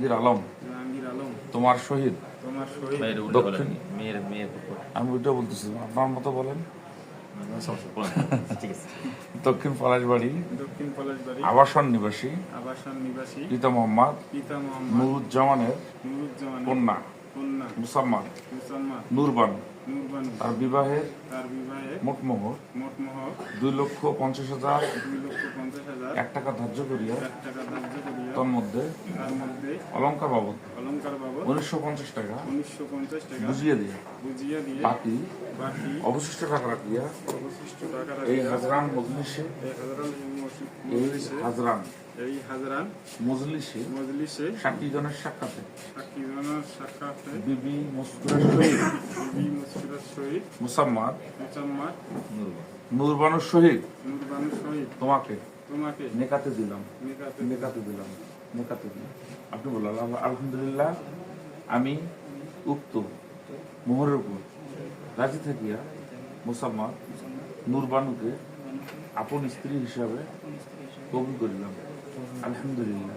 জাহাঙ্গীর আলম তোমার শহীদ দক্ষিণ আমি ওইটা বলতেছি আপনার মতো বলেন দক্ষিণ পলাশবাড়ি আবাসন নিবাসী পিতা মোহাম্মদ নুরুজ্জামানের কন্যা মুসাম্মাদ নূরবানু তার বিবাহের মোট মোহর 2,50,000 টাকা ধার্য করিয়া তন্মধ্যে অলঙ্কার বাবদ 1,950 টাকা বুঝিয়ে দিয়ে বাকি অবশিষ্ট টাকা রাখিয়া এই হাজরান মজলিসে মজলিসে সাক্ষীগণের সাক্ষাতে বিবি মুস্কুরার শহীদ মুসাম্মাদ নূরবানুর শহীদ তোমাকে নেকাতে দিলাম আপনি বললেন আলহামদুলিল্লাহ আমি উক্ত মোহরের উপর রাজি থাকিয়া মুসাম্মাদ নূরবানুকে আপন স্ত্রী হিসাবে কবুল করিলাম আলহামদুলিল্লাহ।